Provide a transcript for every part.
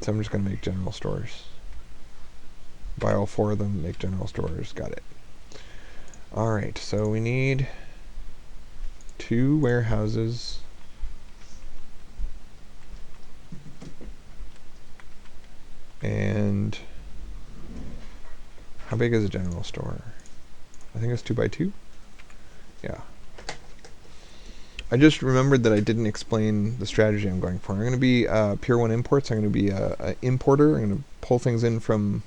So I'm just going to make general stores. Buy all 4 of them, make general stores. Got it. Alright, so we need 2 warehouses. And how big is a general store? I think it's 2 by 2. Yeah. I just remembered that I didn't explain the strategy I'm going for. I'm going to be Pure 1 Imports. I'm going to be an importer. I'm going to pull things in from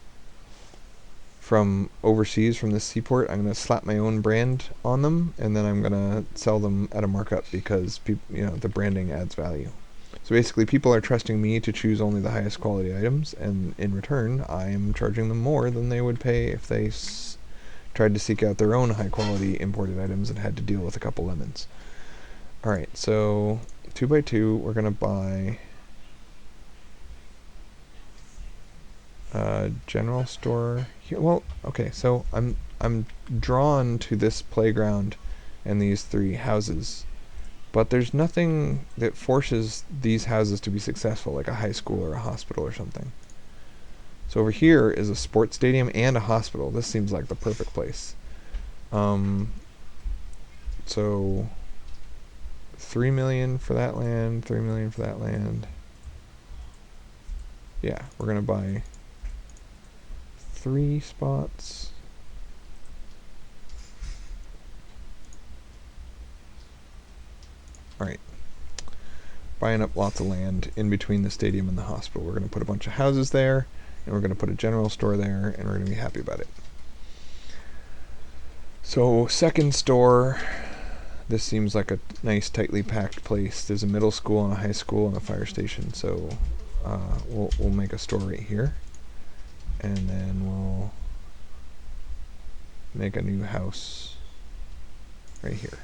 overseas, from this seaport. I'm going to slap my own brand on them, and then I'm going to sell them at a markup because the branding adds value. So basically, people are trusting me to choose only the highest quality items, and in return, I am charging them more than they would pay if they tried to seek out their own high quality imported items and had to deal with a couple lemons. Alright, so 2 by 2, we're going to buy general store here. Well, okay, so I'm drawn to this playground and these 3 houses, but there's nothing that forces these houses to be successful, like a high school or a hospital or something. So over here is a sports stadium and a hospital. This seems like the perfect place. So 3 million for that land, 3 million for that land. Yeah, we're going to buy 3 spots. Alright. Buying up lots of land in between the stadium and the hospital. We're going to put a bunch of houses there, and we're going to put a general store there, and we're going to be happy about it. So, second store. This seems like a nice, tightly packed place. There's a middle school and a high school and a fire station, so we'll make a store right here. And then we'll make a new house right here.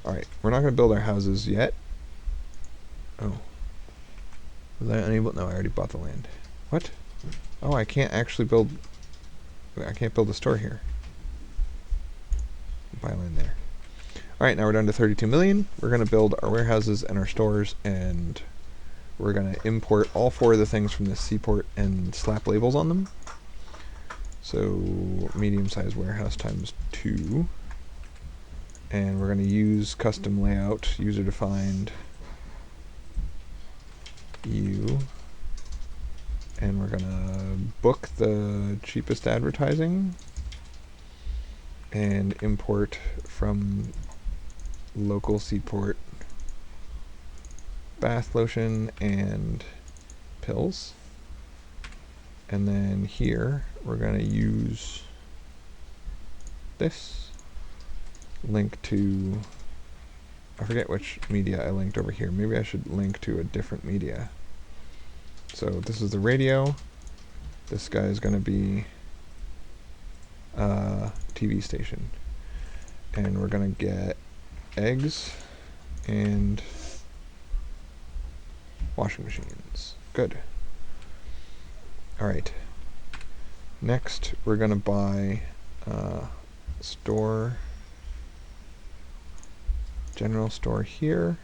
Alright, we're not going to build our houses yet. Oh. Was I unable? No, I already bought the land. What? Oh, I can't actually build... I can't build a store here. Buy land there. Alright, now we're down to 32 million. We're going to build our warehouses and our stores, and we're going to import all 4 of the things from this seaport and slap labels on them. So, medium-sized warehouse times 2. And we're going to use custom layout, user-defined U. And we're going to book the cheapest advertising and import from local seaport bath lotion and pills. And then here we're going to use this link to, I forget which media I linked over here. Maybe I should link to a different media. So this is the radio. This guy is going to be a TV station. And we're going to get eggs and washing machines. Good. Alright. Next, we're going to buy store, general store here.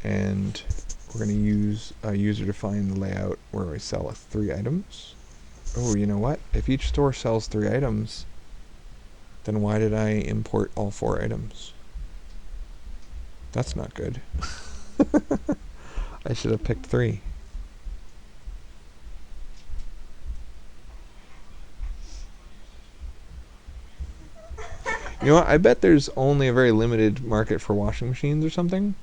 And we're going to use a user-defined layout where we sell 3 items. Oh, you know what? If each store sells 3 items, then why did I import all 4 items? That's not good. I should have picked 3. You know what? I bet there's only a very limited market for washing machines or something.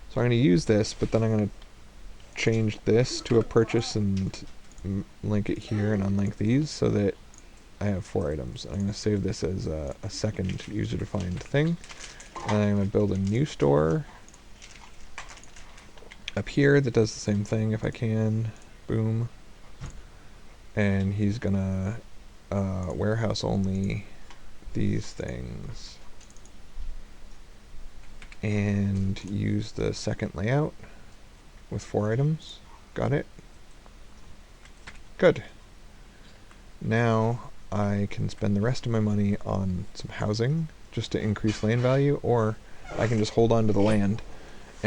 So I'm going to use this, but then I'm going to change this to a purchase and link it here and unlink these so that I have 4 items. I'm going to save this as a second user-defined thing. And I'm going to build a new store up here that does the same thing if I can. Boom. And he's going to warehouse only these things. And use the second layout with 4 items. Got it? Good. Now I can spend the rest of my money on some housing just to increase land value, or I can just hold on to the land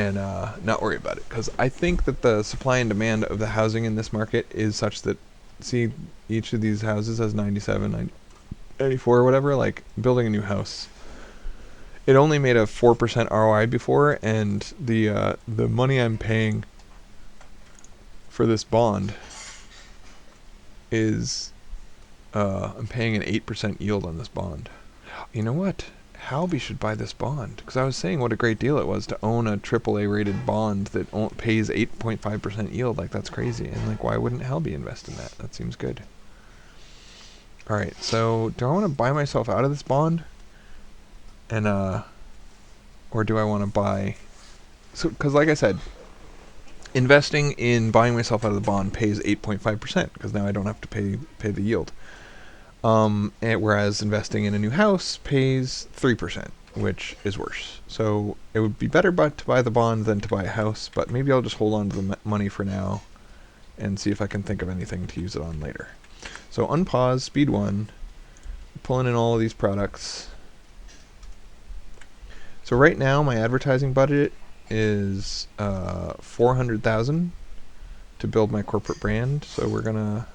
and not worry about it, because I think that the supply and demand of the housing in this market is such that, see, each of these houses has 97, 94 or whatever. Like, building a new house, it only made a 4% ROI before, and the money I'm paying for this bond is I'm paying an 8% yield on this bond. You know what? Halby should buy this bond, because I was saying what a great deal it was to own a AAA rated bond that pays 8.5% yield. Like, that's crazy. And like, why wouldn't Halby invest in that? That seems good. All right, so do I want to buy myself out of this bond, and or do I want to buy? So, because like I said, investing in buying myself out of the bond pays 8.5%, because now I don't have to pay the yield. Whereas investing in a new house pays 3%, which is worse. So it would be better to buy the bond than to buy a house, but maybe I'll just hold on to the money for now and see if I can think of anything to use it on later. So unpause, speed 1, pulling in all of these products. So right now my advertising budget is $400,000 to build my corporate brand. So we're gonna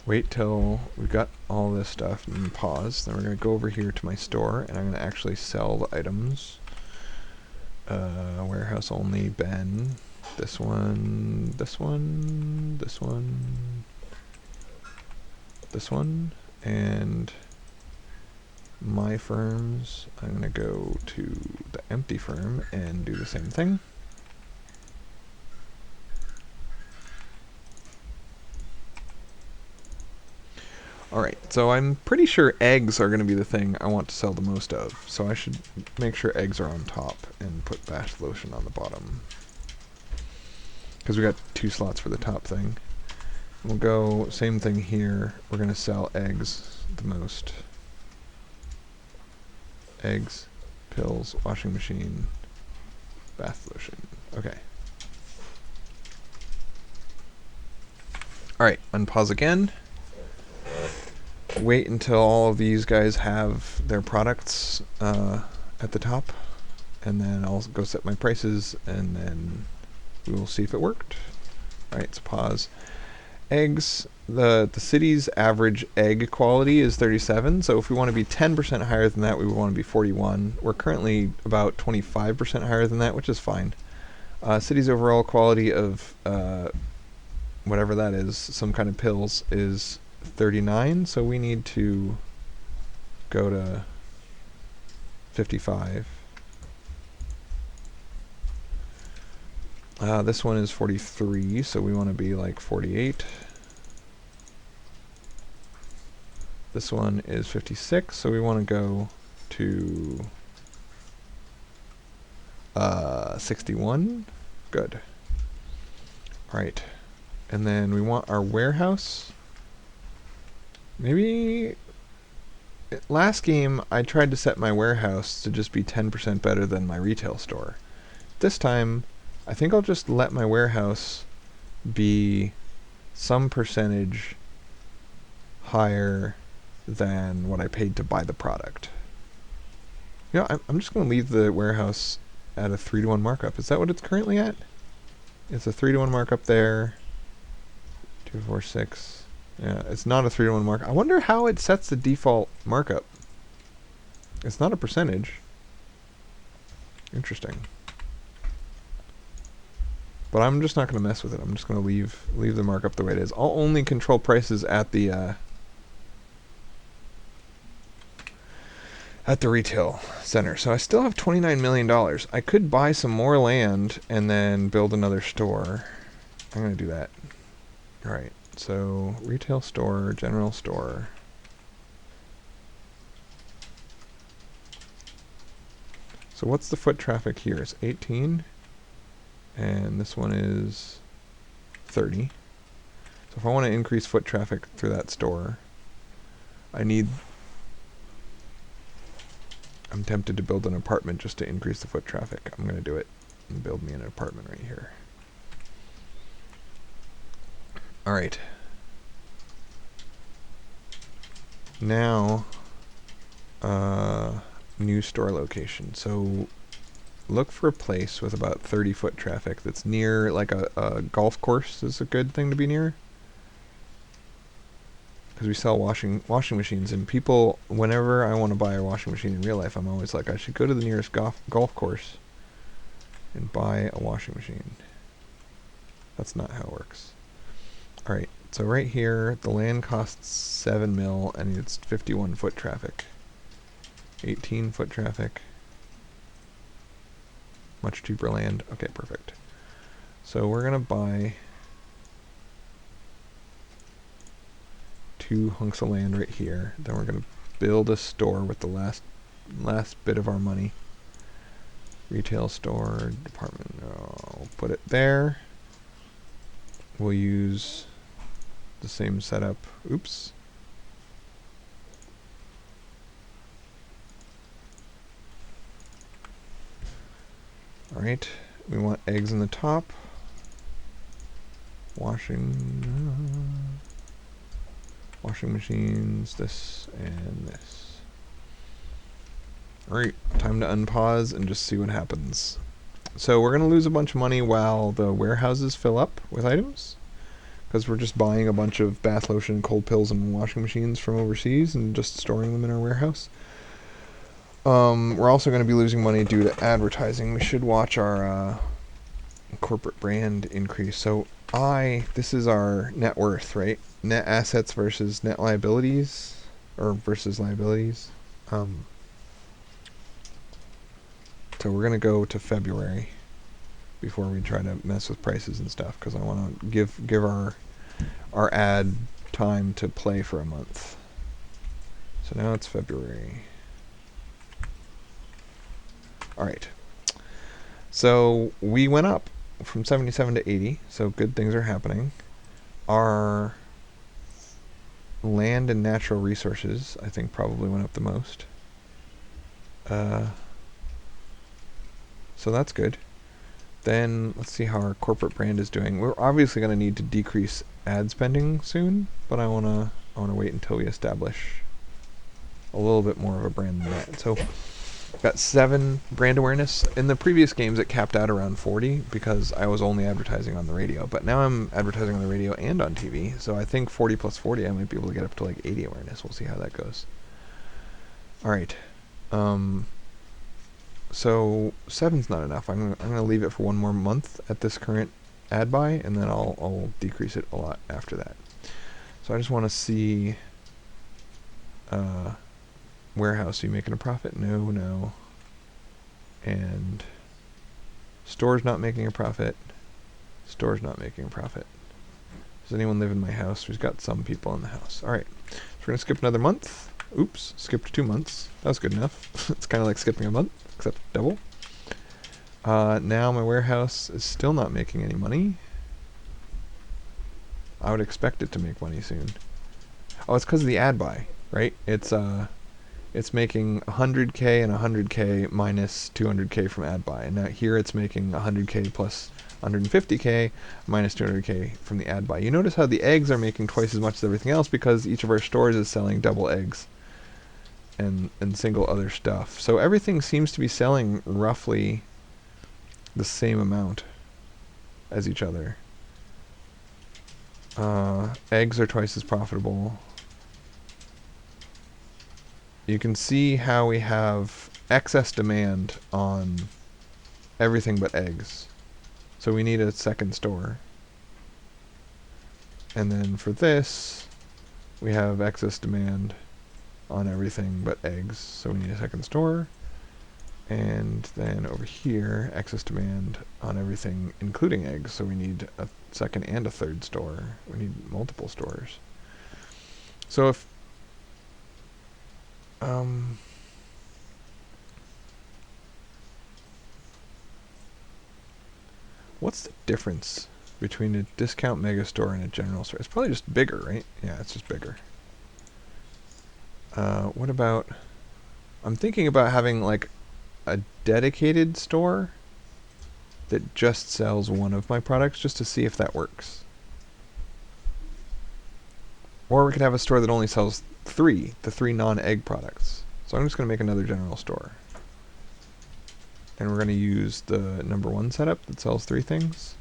wait till we've got all this stuff and pause. Then we're going to go over here to my store, and I'm going to actually sell the items. Warehouse only, Ben. This one, this one, this one, this one, and my firms. I'm going to go to the empty firm and do the same thing. Alright, so I'm pretty sure eggs are going to be the thing I want to sell the most of. So I should make sure eggs are on top and put bath lotion on the bottom, because we got 2 slots for the top thing. We'll go same thing here. We're going to sell eggs the most. Eggs, pills, washing machine, bath lotion. Okay. Alright, unpause again. Wait until all of these guys have their products at the top, and then I'll go set my prices, and then we will see if it worked. Alright, so pause. Eggs, the city's average egg quality is 37, so if we want to be 10% higher than that, we would want to be 41. We're currently about 25% higher than that, which is fine. City's overall quality of whatever that is, some kind of pills, is 39, so we need to go to 55. This one is 43, so we want to be like 48. This one is 56, so we want to go to 61. Good. Alright. And then we want our warehouse. Maybe last game I tried to set my warehouse to just be 10% better than my retail store. This time I think I'll just let my warehouse be some percentage higher than what I paid to buy the product. You know, I'm just going to leave the warehouse at a 3-to-1 markup. Is that what it's currently at? It's a 3-to-1 markup there. 2, 4, 6. Yeah, it's not a 3-to-1 markup. I wonder how it sets the default markup. It's not a percentage. Interesting. But I'm just not going to mess with it. I'm just going to leave the markup the way it is. I'll only control prices at the retail center. So I still have $29 million. I could buy some more land and then build another store. I'm going to do that. All right. So retail store, general store. So what's the foot traffic here? It's 18. And this one is 30. So if I want to increase foot traffic through that store, I'm tempted to build an apartment just to increase the foot traffic. I'm going to do it and build me an apartment right here. Alright. Now new store location. So look for a place with about 30 foot traffic that's near, like a golf course is a good thing to be near. Because we sell washing machines, and people, whenever I want to buy a washing machine in real life, I'm always like, I should go to the nearest golf course and buy a washing machine. That's not how it works. Alright, so right here, the land costs 7 mil, and it's 51 foot traffic. 18 foot traffic. Much cheaper land. Okay, perfect. So we're going to buy 2 hunks of land right here. Then we're going to build a store with the last bit of our money. Retail store, department. I'll put it there. We'll use the same setup. Oops. Alright, we want eggs in the top. Washing machines, this and this. Alright, time to unpause and just see what happens. So we're going to lose a bunch of money while the warehouses fill up with items, because we're just buying a bunch of bath lotion, cold pills, and washing machines from overseas and just storing them in our warehouse. We're also going to be losing money due to advertising. We should watch our corporate brand increase. So this is our net worth, right? Net assets versus net liabilities, or versus liabilities. So we're going to go to February before we try to mess with prices and stuff, because I want to give our ad time to play for a month. So now it's February. Alright. So we went up from 77 to 80, so good things are happening. Our land and natural resources, I think, probably went up the most. So that's good. Then let's see how our corporate brand is doing. We're obviously going to need to decrease ad spending soon, but I wanna wait until we establish a little bit more of a brand than that. So got 7 brand awareness. In the previous games it capped out around 40 because I was only advertising on the radio, but now I'm advertising on the radio and on TV, so I think 40 plus 40 I might be able to get up to like 80 awareness. We'll see how that goes. Alright. So 7's not enough. I'm gonna leave it for 1 more month at this current ad buy, and then I'll decrease it a lot after that. So I just want to see warehouse. Are you making a profit? No. And store's not making a profit. Store's not making a profit. Does anyone live in my house? We've got some people in the house. Alright, so we're going to skip another month. Oops, skipped 2 months. That was good enough. It's kind of like skipping a month, except double. Now my warehouse is still not making any money. I would expect it to make money soon. Oh, it's because of the ad buy, right? It's making 100k and 100k minus 200k from ad buy. And now here it's making 100k plus 150k minus 200k from the ad buy. You notice how the eggs are making twice as much as everything else because each of our stores is selling double eggs and single other stuff. So everything seems to be selling roughly the same amount as each other. Eggs are twice as profitable. You can see how we have excess demand on everything but eggs. So we need a second store. And then for this, we have excess demand on everything but eggs. So we need a second store. And then over here, excess demand on everything including eggs. So we need a second and a third store. We need multiple stores. So if what's the difference between a discount mega store and a general store? It's probably just bigger, right? Yeah, it's just bigger. What about, I'm thinking about having like a dedicated store that just sells one of my products just to see if that works. Or we could have a store that only sells the 3 non-egg products. So I'm just going to make another general store. And we're going to use the number 1 setup that sells 3 things.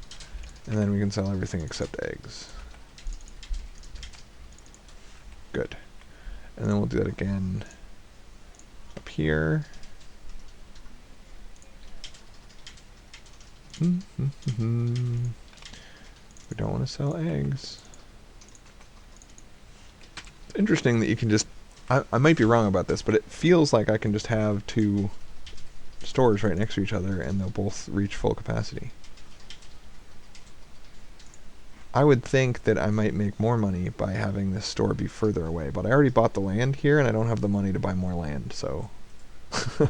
And then we can sell everything except eggs. Good. And then we'll do that again up here. We don't want to sell eggs. It's interesting that you can just... I might be wrong about this, but it feels like I can just have 2 stores right next to each other and they'll both reach full capacity. I would think that I might make more money by having this store be further away, but I already bought the land here and I don't have the money to buy more land, so we're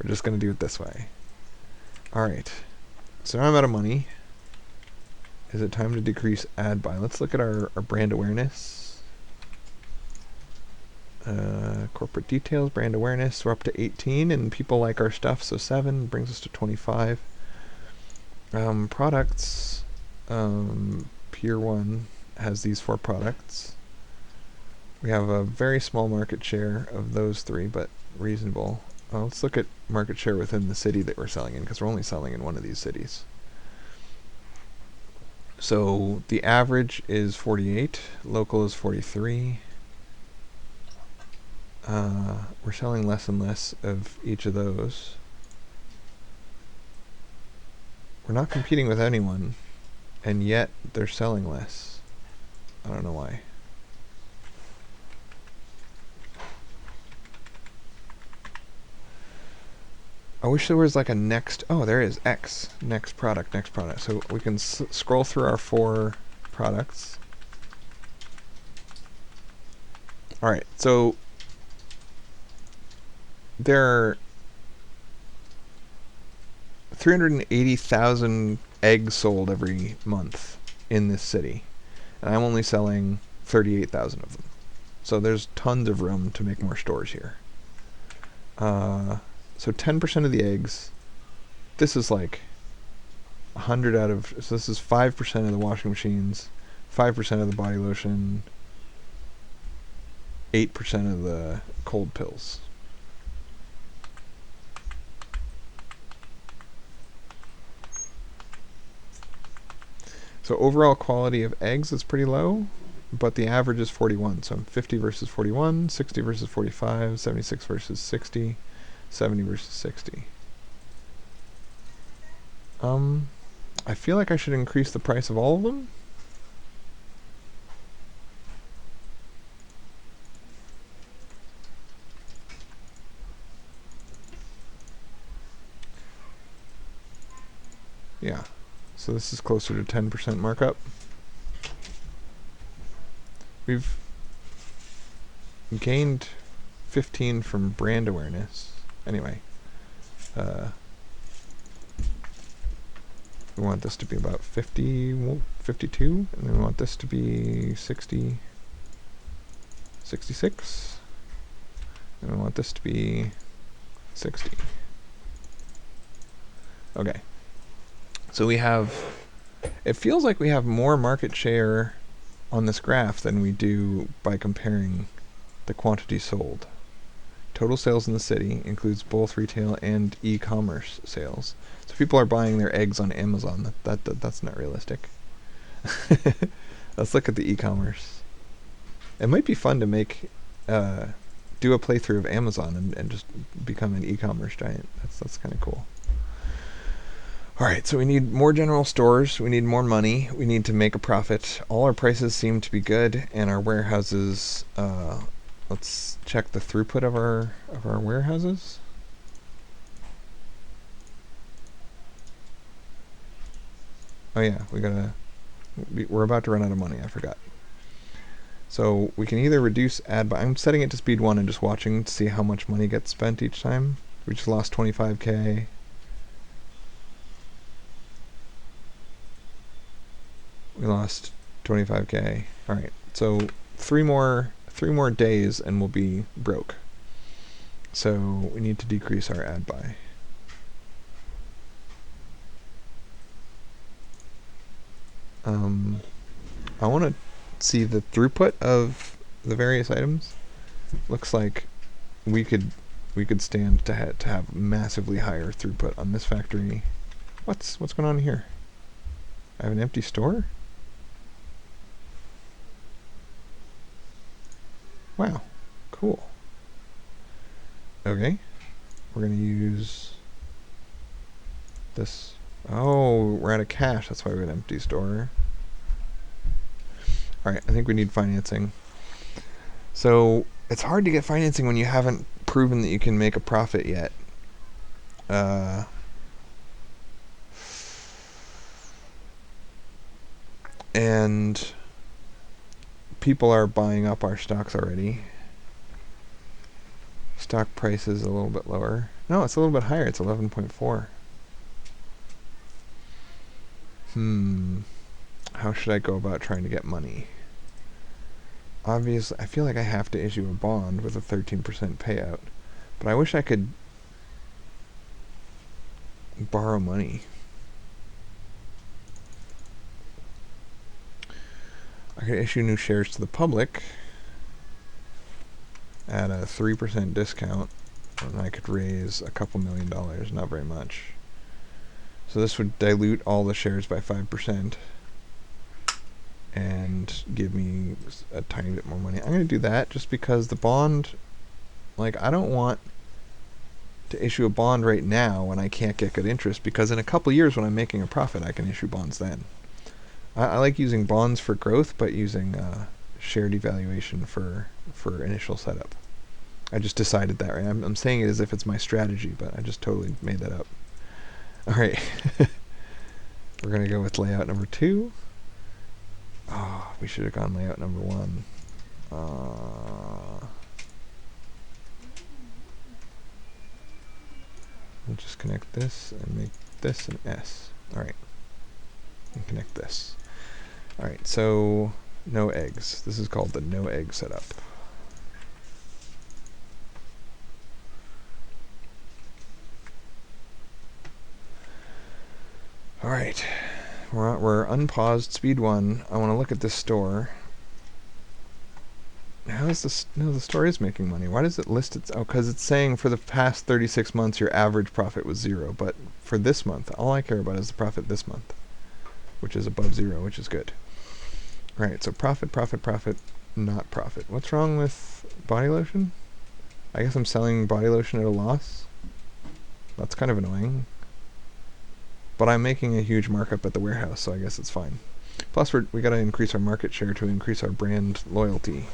just going to do it this way. Alright, so now I'm out of money. Is it time to decrease ad buy? Let's look at our brand awareness. Corporate details, brand awareness, we're up to 18 and people like our stuff, so 7 brings us to 25. Products, Pier 1 has these 4 products. We have a very small market share of those 3, but reasonable. Let's look at market share within the city that we're selling in, because we're only selling in one of these cities. So the average is 48, local is 43. We're selling less and less of each of those. We're not competing with anyone, and yet they're selling less. I don't know why. I wish there was like a next... Oh, there is. X. Next product, next product. So we can scroll through our 4 products. Alright, so there are 380,000 eggs sold every month in this city. And I'm only selling 38,000 of them. So there's tons of room to make more stores here. So 10% of the eggs, this is like 100 out of, so this is 5% of the washing machines, 5% of the body lotion, 8% of the cold pills. So overall quality of eggs is pretty low, but the average is 41. So 50 versus 41, 60 versus 45, 76 versus 60, 70 versus 60. I feel like I should increase the price of all of them. Yeah. So this is closer to 10% markup. We've gained 15 from brand awareness. Anyway, we want this to be about 50, 52, and we want this to be 60, 66, and we want this to be 60. Okay. So we have, it feels like we have more market share on this graph than we do by comparing the quantity sold. Total sales in the city includes both retail and e-commerce sales. So people are buying their eggs on Amazon. That's not realistic. Let's look at the e-commerce. It might be fun to make, do a playthrough of Amazon and just become an e-commerce giant. That's kind of cool. Alright, so we need more general stores, we need more money, we need to make a profit. All our prices seem to be good, and our warehouses, let's check the throughput of our warehouses. Oh yeah, we're about to run out of money, I forgot. So we can either reduce ad buy, I'm setting it to speed 1 and just watching to see how much money gets spent each time. We just lost 25k. We lost 25k. Alright, so three more days and we'll be broke. So we need to decrease our ad buy. I want to see the throughput of the various items. Looks like we could stand to have massively higher throughput on this factory. What's going on here? I have an empty store? Wow, cool. Okay, we're gonna use this. Oh, we're out of cash, that's why we have an empty store. Alright, I think we need financing. So, it's hard to get financing when you haven't proven that you can make a profit yet. And people are buying up our stocks already. Stock price is a little bit lower. No, it's a little bit higher. It's 11.4. How should I go about trying to get money? Obviously, I feel like I have to issue a bond with a 13% payout. But I wish I could borrow money. I could issue new shares to the public at a 3% discount, and I could raise a couple $1 million, not very much. So this would dilute all the shares by 5% and give me a tiny bit more money. I'm going to do that just because the bond, like, I don't want to issue a bond right now when I can't get good interest, because in a couple years when I'm making a profit, I can issue bonds then. I like using bonds for growth, but using share devaluation for initial setup. I just decided that, right? I'm saying it as if it's my strategy, but I just totally made that up. Alright. We're going to go with layout number 2. Oh, we should have gone layout number 1. We'll just connect this and make this an S. Alright. And connect this. Alright, so no eggs. This is called the no egg setup. Alright, we're unpaused, speed 1. I want to look at this store. How is this? No, the store is making money. Why does it list it? Oh, because it's saying for the past 36 months your average profit was 0. But for this month, all I care about is the profit this month, which is above 0, which is good. Alright, so profit, not profit. What's wrong with body lotion? I guess I'm selling body lotion at a loss. That's kind of annoying. But I'm making a huge markup at the warehouse, so I guess it's fine. Plus, we got to increase our market share to increase our brand loyalty.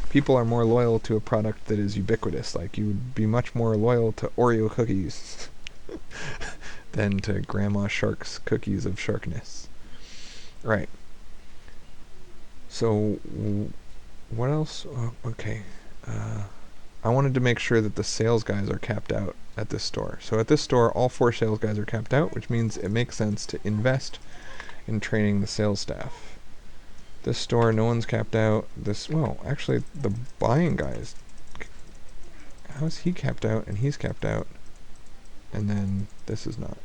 People are more loyal to a product that is ubiquitous. Like, you would be much more loyal to Oreo cookies than to Grandma Shark's cookies of sharkness. Right. So, what else? Oh, okay. I wanted to make sure that the sales guys are capped out at this store. So at this store, all 4 sales guys are capped out, which means it makes sense to invest in training the sales staff. This store, no one's capped out. Well, actually, the buying guys, how is he capped out and he's capped out? And then this is not.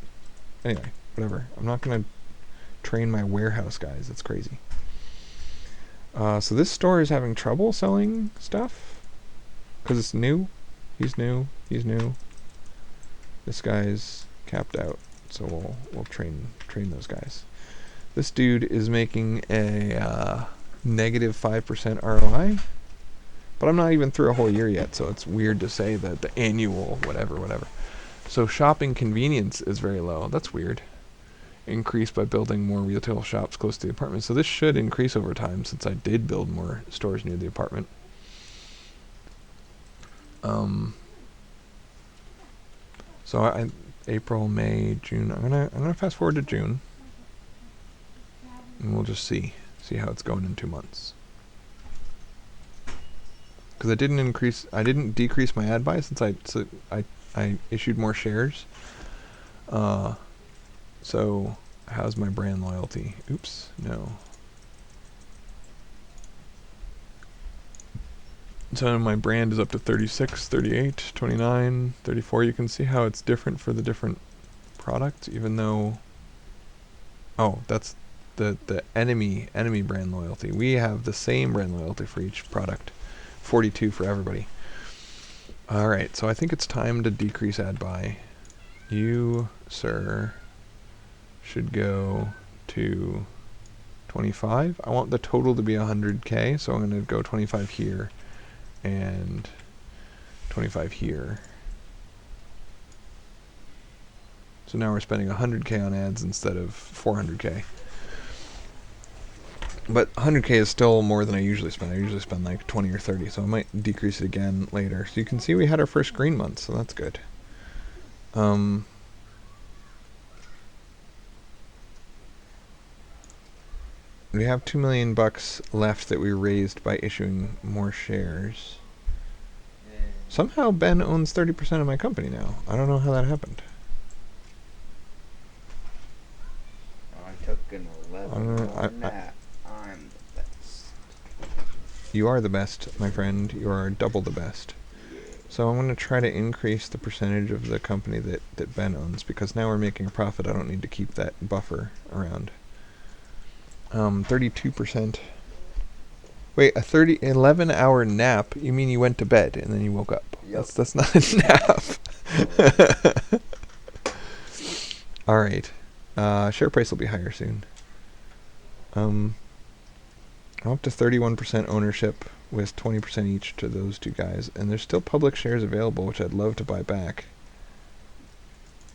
Anyway, whatever. I'm not going to train my warehouse guys. That's crazy. So this store is having trouble selling stuff because it's new. He's new. This guy's capped out, so we'll train those guys. This dude is making a negative 5% ROI, but I'm not even through a whole year yet, so it's weird to say that the annual whatever. So shopping convenience is very low. That's weird. Increased by building more retail shops close to the apartment. So this should increase over time since I did build more stores near the apartment. So April, May, June. I'm gonna fast forward to June, and we'll just see how it's going in 2 months. Because I didn't decrease my ad buy since I issued more shares. So how's my brand loyalty? Oops, no. So my brand is up to 36, 38, 29, 34. You can see how it's different for the different products, even though... Oh, that's the enemy brand loyalty. We have the same brand loyalty for each product. 42 for everybody. Alright, so I think it's time to decrease ad buy. You, sir, should go to 25. I want the total to be 100k, so I'm going to go 25 here and 25 here. So now we're spending 100k on ads instead of 400k. But 100k is still more than I usually spend. I usually spend like 20 or 30, so I might decrease it again later. So you can see we had our first green month, so that's good. We have $2 million left that we raised by issuing more shares. Somehow Ben owns 30% of my company now. I don't know how that happened. I took an 11 nap. I'm the best. You are the best, my friend. You are double the best. Yeah. So I'm going to try to increase the percentage of the company that Ben owns, because now we're making a profit. I don't need to keep that buffer around. 32%. Wait, a 11-hour nap? You mean you went to bed and then you woke up? Yep. That's not a nap. All right. Share price will be higher soon. I'm up to 31% ownership with 20% each to those two guys, and there's still public shares available, which I'd love to buy back,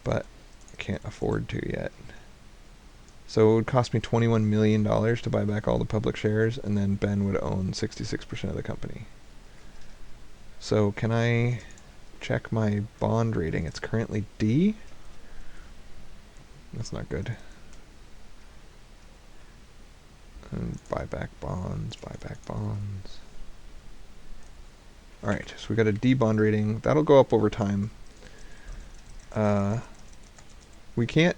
but I can't afford to yet. So it would cost me $21 million to buy back all the public shares, and then Ben would own 66% of the company. So can I check my bond rating? It's currently D. That's not good. And buy back bonds, buy back bonds. Alright, so we got a D bond rating. That'll go up over time. We can't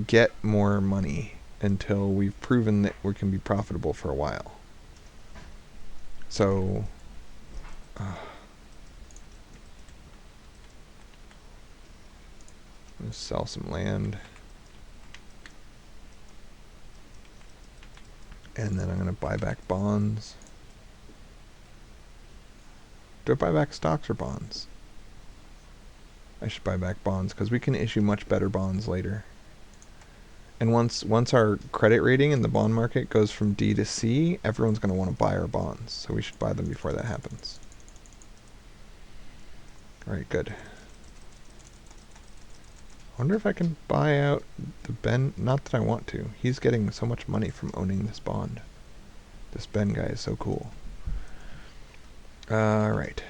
get more money until we've proven that we can be profitable for a while. So let's sell some land, and then I'm going to buy back bonds. Do I buy back stocks or bonds? I should buy back bonds, because we can issue much better bonds later. And once our credit rating in the bond market goes from D to C, everyone's going to want to buy our bonds. So we should buy them before that happens. Alright, good. I wonder if I can buy out the Ben. Not that I want to. He's getting so much money from owning this bond. This Ben guy is so cool. Alright.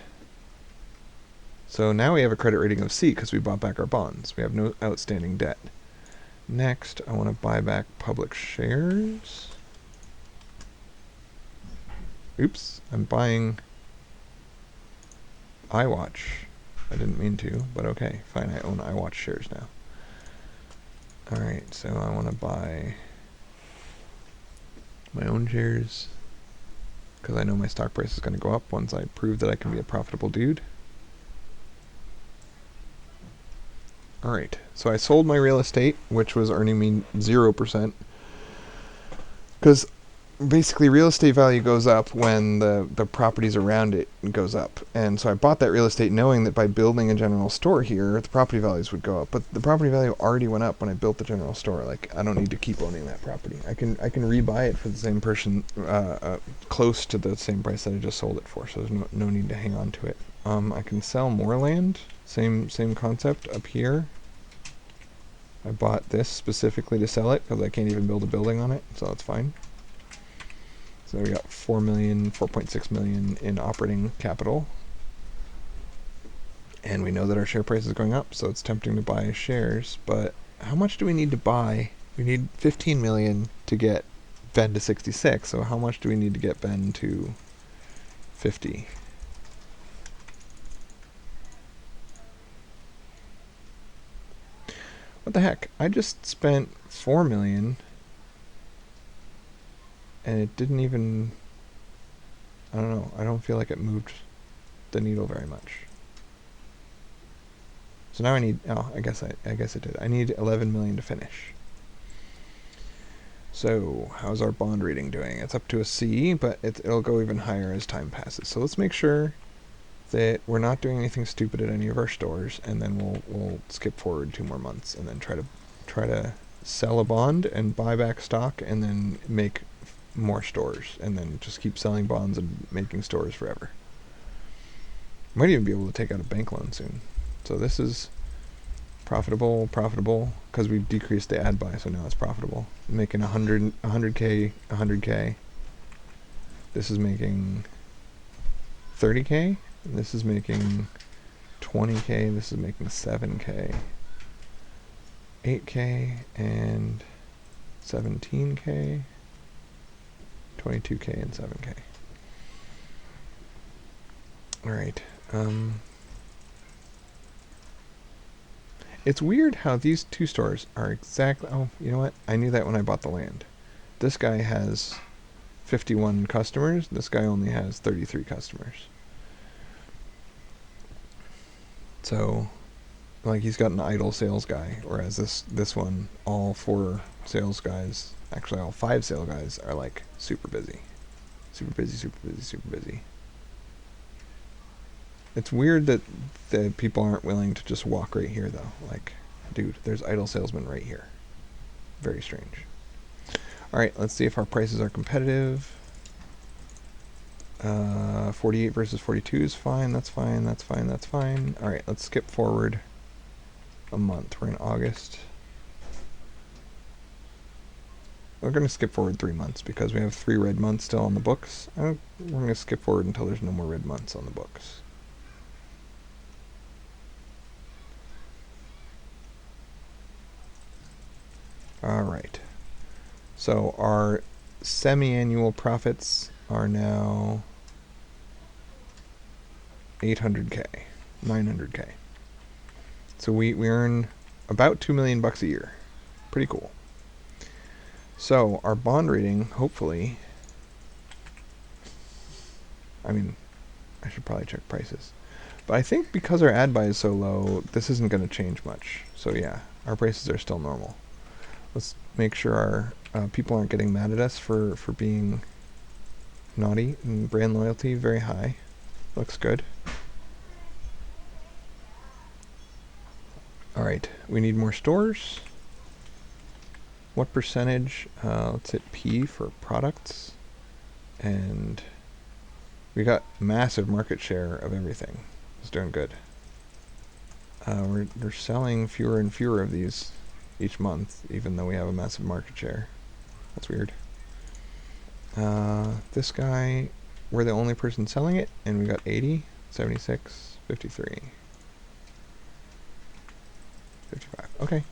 So now we have a credit rating of C because we bought back our bonds. We have no outstanding debt. Next, I want to buy back public shares. Oops, I'm buying iWatch. I didn't mean to, but okay, fine, I own iWatch shares now. Alright, so I want to buy my own shares, because I know my stock price is going to go up once I prove that I can be a profitable dude. Alright, so I sold my real estate, which was earning me 0%, because basically real estate value goes up when the properties around it goes up. And so I bought that real estate knowing that by building a general store here, the property values would go up. But the property value already went up when I built the general store. Like, I don't need to keep owning that property. I can rebuy it for the same person, close to the same price that I just sold it for. So there's no need to hang on to it. I can sell more land. Same concept up here. I bought this specifically to sell it because I can't even build a building on it, so that's fine. So we got 4.6 million in operating capital. And we know that our share price is going up, so it's tempting to buy shares. But how much do we need to buy? We need 15 million to get Ben to 66. So how much do we need to get Ben to 50? What the heck? I just spent 4 million and it didn't even, I don't know, I don't feel like it moved the needle very much. So now I need, I guess it did. I need 11 million to finish. So how's our bond rating doing? It's up to a C, but it'll go even higher as time passes. So let's make sure that we're not doing anything stupid at any of our stores, and then we'll skip forward 2 more months and then try to sell a bond and buy back stock and then make more stores and then just keep selling bonds and making stores forever. Might even be able to take out a bank loan soon. So this is profitable because we've decreased the ad buy, so now it's profitable. I'm making 100k. This is making 30k. This is making 20k. This is making 7k, 8k, and 17k, 22k, and 7k. All right. It's weird how these two stores are exactly... Oh, you know what? I knew that when I bought the land. This guy has 51 customers. This guy only has 33 customers. So, like, he's got an idle sales guy, whereas this one, all 4 sales guys, actually all 5 sales guys, are like super busy. Super busy. It's weird that the people aren't willing to just walk right here, though. Like, dude, there's idle salesmen right here. Very strange. All right, let's see if our prices are competitive. 48 versus 42 is fine. That's fine. All right, let's skip forward a month. We're in August. We're going to skip forward 3 months because we have 3 red months still on the books. We're going to skip forward until there's no more red months on the books. All right. So our semi-annual profits are now 800k, 900k. So we earn about $2 million a year. Pretty cool. So our bond rating, hopefully, I mean, I should probably check prices. But I think because our ad buy is so low, this isn't going to change much. So yeah, our prices are still normal. Let's make sure our people aren't getting mad at us for being naughty. And brand loyalty, very high. Looks good. All right, we need more stores. What percentage? Let's hit P for products. And we got massive market share of everything. It's doing good. We're selling fewer and fewer of these each month, even though we have a massive market share. That's weird. This guy, we're the only person selling it, and we got 80, 76, 53, 55. Okay.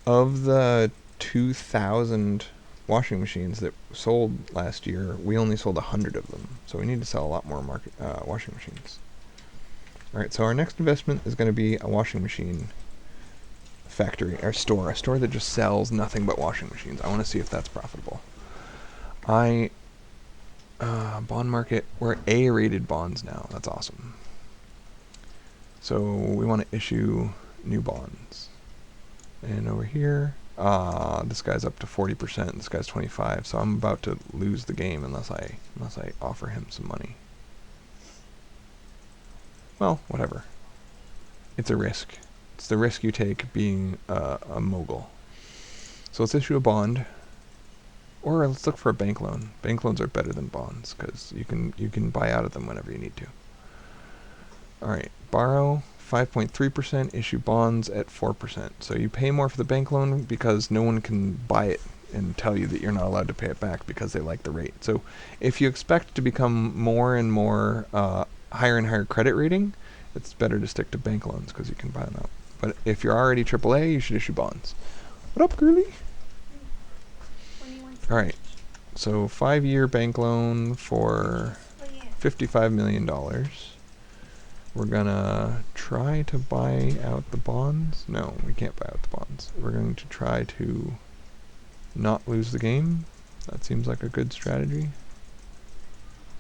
Of the 2,000 washing machines that sold last year, we only sold 100 of them. So we need to sell a lot more washing machines. All right, so our next investment is going to be a washing machine factory, or store, a store that just sells nothing but washing machines. I want to see if that's profitable. Bond market, we're A-rated bonds now. That's awesome. So we want to issue new bonds. And over here, this guy's up to 40%, this guy's 25%, so I'm about to lose the game unless I offer him some money. Well, whatever. It's a risk. It's the risk you take being a mogul. So let's issue a bond, or let's look for a bank loan. Bank loans are better than bonds because you can buy out of them whenever you need to. All right, borrow 5.3%, issue bonds at 4%. So you pay more for the bank loan because no one can buy it and tell you that you're not allowed to pay it back because they like the rate. So if you expect to become more and more higher and higher credit rating, it's better to stick to bank loans because you can buy them out. But if you're already AAA, you should issue bonds. What up, girly? All right. So 5-year bank loan for $55 million. We're gonna try to buy out the bonds. No, we can't buy out the bonds. We're going to try to not lose the game. That seems like a good strategy.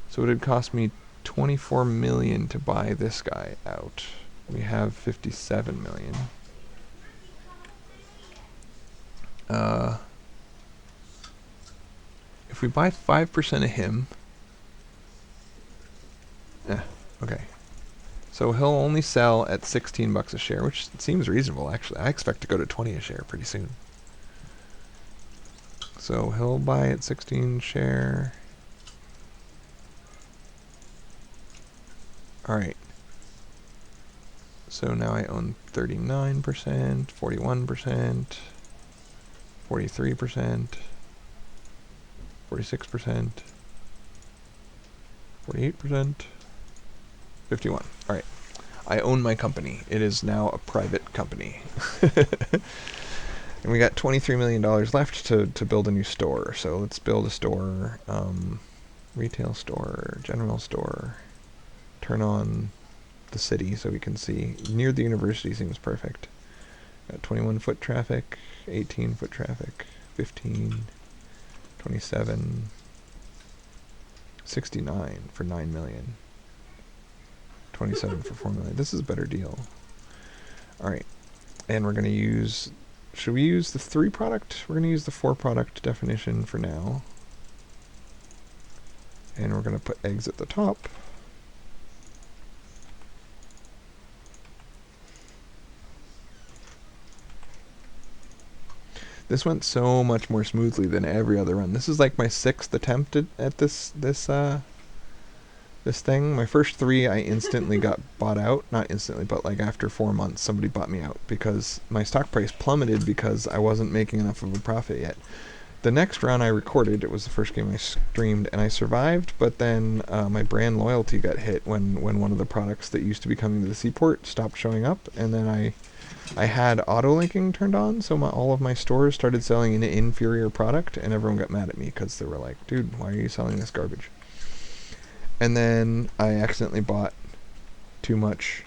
So it would cost me 24 million to buy this guy out. We have 57 million. If we buy 5% of him, Okay. So he'll only sell at $16 a share, which seems reasonable, actually. I expect to go to 20 a share pretty soon. So he'll buy at 16 share. Alright. So now I own 39%, 41%, 43%, 46%, 48%, 51. Alright. I own my company. It is now a private company. And we got $23 million left to build a new store. So let's build a store, retail store, general store, turn on the city so we can see. Near the university seems perfect. Got 21 foot traffic, 18 foot traffic, 15, 27, 69 for 9 million, 27 for 4 million. This is a better deal. Alright, and we're going to use, should we use the 3 product? We're going to use the 4 product definition for now. And we're going to put eggs at the top. This went so much more smoothly than every other run. This is like my 6th attempt at this thing. My first 3 I instantly got bought out. Not instantly, but like after 4 months somebody bought me out because my stock price plummeted because I wasn't making enough of a profit yet. The next run I recorded, it was the first game I streamed, and I survived, but then my brand loyalty got hit when one of the products that used to be coming to the seaport stopped showing up, and then I had auto-linking turned on, so all of my stores started selling an inferior product, and everyone got mad at me because they were like, dude, why are you selling this garbage? And then I accidentally bought too much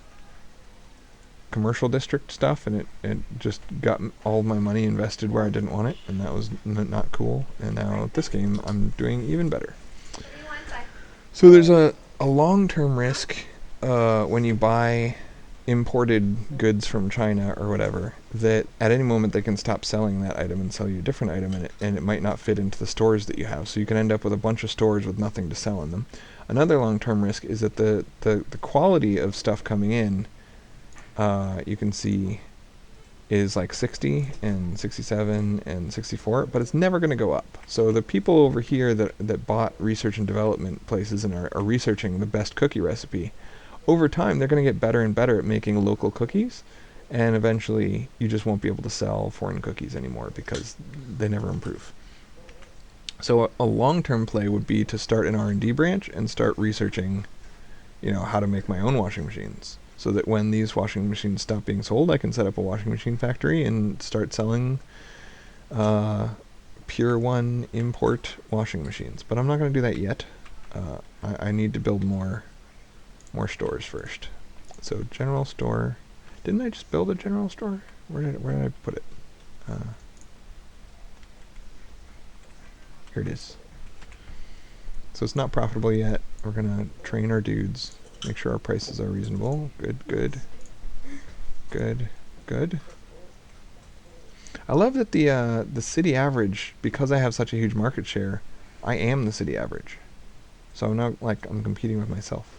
commercial district stuff, and it just got all my money invested where I didn't want it, and that was not cool. And now this game I'm doing even better. So there's a long-term risk when you buy imported goods from China or whatever, that at any moment they can stop selling that item and sell you a different item, and it might not fit into the stores that you have, so you can end up with a bunch of stores with nothing to sell in them. Another long-term risk is that the quality of stuff coming in, you can see, is like 60 and 67 and 64, but it's never going to go up. So the people over here that bought research and development places and are researching the best cookie recipe, over time they're going to get better and better at making local cookies, and eventually you just won't be able to sell foreign cookies anymore because they never improve. So a long-term play would be to start an R&D branch and start researching, how to make my own washing machines, so that when these washing machines stop being sold, I can set up a washing machine factory and start selling Pure One import washing machines. But I'm not going to do that yet. I need to build more stores first. So general store. Didn't I just build a general store? Where did I put it? Here it is. So it's not profitable yet. We're going to train our dudes. Make sure our prices are reasonable. Good. I love that the city average, because I have such a huge market share, I am the city average. So I'm not like I'm competing with myself.